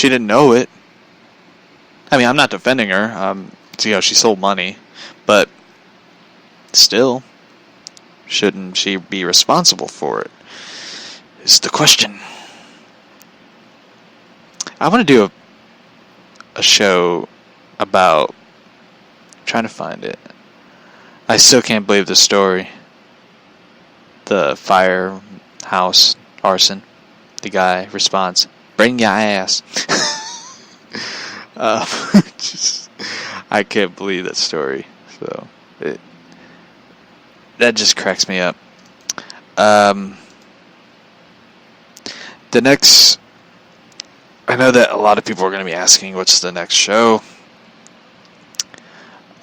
She didn't know it. I mean, I'm not defending her. She sold money, but still, shouldn't she be responsible for it? Is the question. I want to do a show about... I'm trying to find it. I still can't believe the story. The firehouse arson. The guy responds, "Bring your ass." I can't believe that story. So that just cracks me up. The next... I know that a lot of people are going to be asking, what's the next show?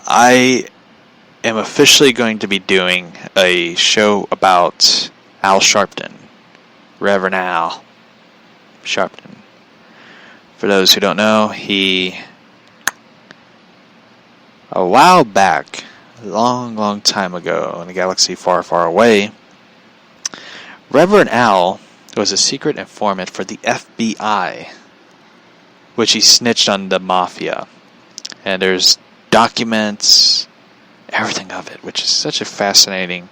I am officially going to be doing a show about Al Sharpton. Reverend Al Sharpton. For those who don't know, he... a while back, a long time ago, in a galaxy far, far away, Reverend Al was a secret informant for the FBI, which he snitched on the mafia. And there's documents, everything of it, which is such a fascinating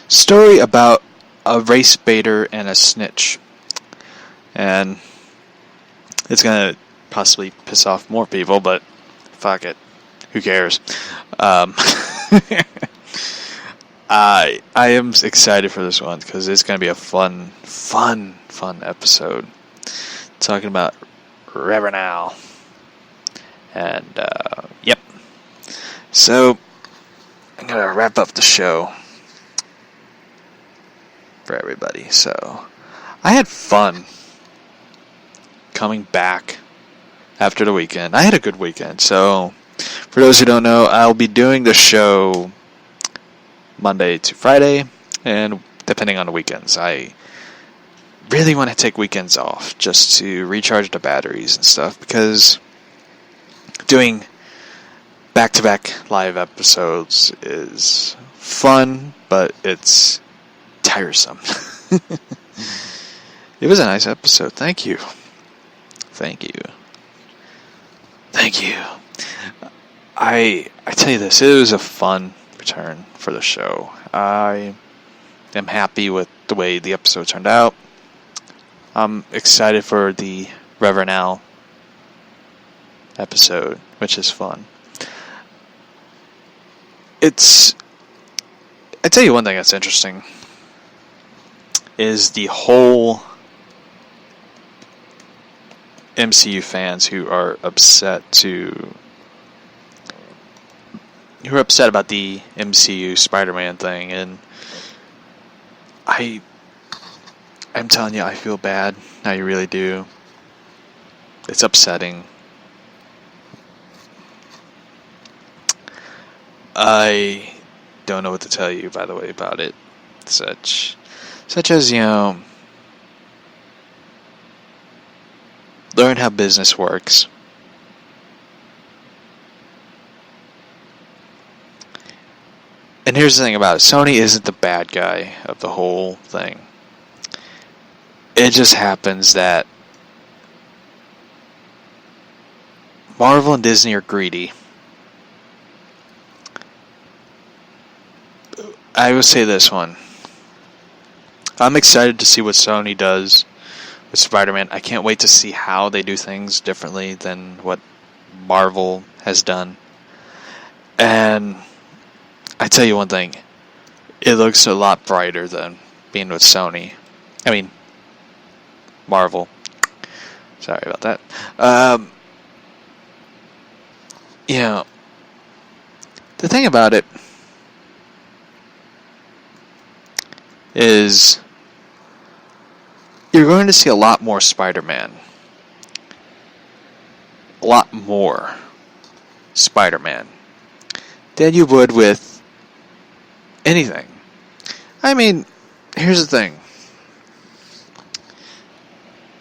story about a race baiter and a snitch. And it's going to possibly piss off more people, but fuck it. Who cares? I am excited for this one because it's going to be a fun episode. Talking about Reverend Al. And, yep. So, I'm going to wrap up the show for everybody. So, I had fun coming back after the weekend. I had a good weekend. So, for those who don't know, I'll be doing the show Monday to Friday, and depending on the weekends. I really want to take weekends off just to recharge the batteries and stuff, because doing back-to-back live episodes is fun, but it's tiresome. It was a nice episode. Thank you. I tell you this, it was a fun return for the show. I am happy with the way the episode turned out. I'm excited for the Reverend Al episode, which is fun. I tell you one thing that's interesting is the whole MCU fans who are upset about the MCU Spider-Man thing, and I'm telling you, I feel bad. I really do. It's upsetting. I don't know what to tell you, by the way, about it. Such as, learn how business works. And here's the thing about it. Sony isn't the bad guy of the whole thing. It just happens that Marvel and Disney are greedy. I will say this one. I'm excited to see what Sony does with Spider-Man. I can't wait to see how they do things differently than what Marvel has done. And I tell you one thing, it looks a lot brighter than being with Sony. I mean, Marvel. Sorry about that. The thing about it is you're going to see a lot more Spider-Man. A lot more Spider-Man than you would with anything. I mean, here's the thing.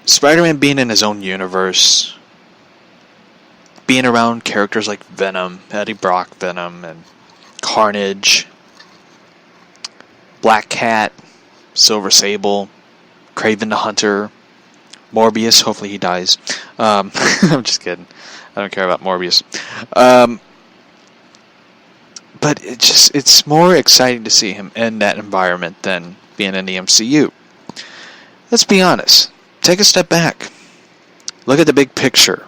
Spider-Man being in his own universe, being around characters like Venom, Eddie Brock Venom, and Carnage, Black Cat, Silver Sable, Kraven the Hunter, Morbius, hopefully he dies. I'm just kidding. I don't care about Morbius. But it's more exciting to see him in that environment than being in the MCU. Let's be honest. Take a step back. Look at the big picture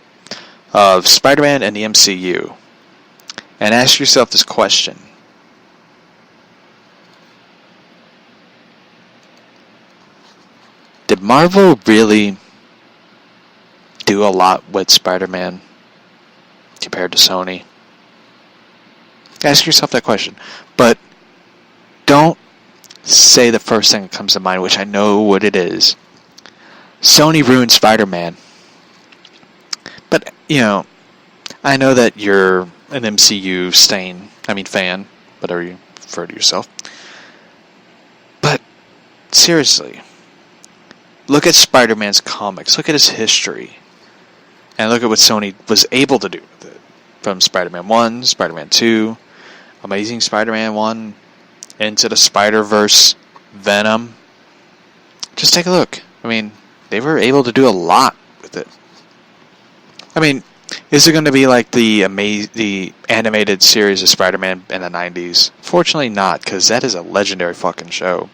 of Spider-Man and the MCU. And ask yourself this question. Did Marvel really do a lot with Spider-Man compared to Sony? Ask yourself that question. But don't say the first thing that comes to mind, which I know what it is. Sony ruined Spider-Man. But, I know that you're an MCU fan, whatever you refer to yourself. But, seriously, look at Spider-Man's comics. Look at his history. And look at what Sony was able to do with it. From Spider-Man 1, Spider-Man 2, Amazing Spider-Man 1, into the Spider-Verse, Venom. Just take a look. They were able to do a lot with it. Is it going to be like the animated series of Spider-Man in the 90s? Fortunately not, because that is a legendary fucking show.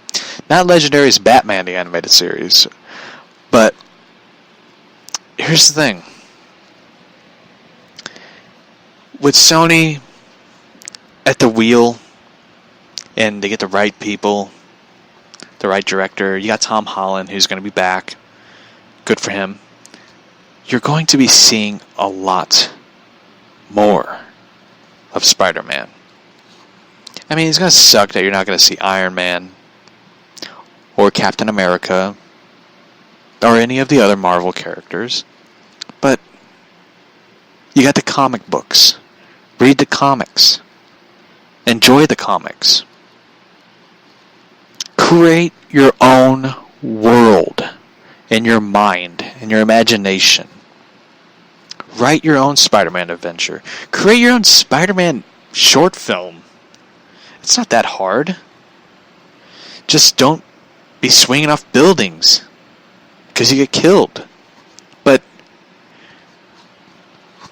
Not legendary as Batman, the animated series. But, here's the thing. With Sony at the wheel, and they get the right people, the right director, you got Tom Holland, who's going to be back. Good for him. You're going to be seeing a lot more of Spider-Man. It's going to suck that you're not going to see Iron Man or Captain America or any of the other Marvel characters. But you got the comic books. Read the comics. Enjoy the comics. Create your own world in your mind, in your imagination. Write your own Spider-Man adventure. Create your own Spider-Man short film. It's not that hard. Just don't be swinging off buildings because you get killed. But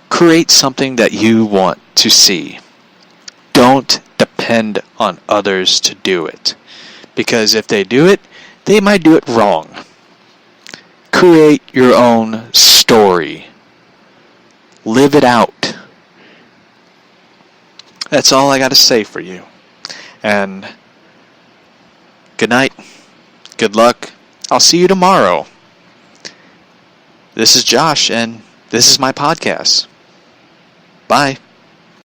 create something that you want to see. Don't depend on others to do it. Because if they do it, they might do it wrong. Create your own story. Live it out. That's all I got to say for you. And good night. Good luck. I'll see you tomorrow. This is Josh, and this is my podcast. Bye.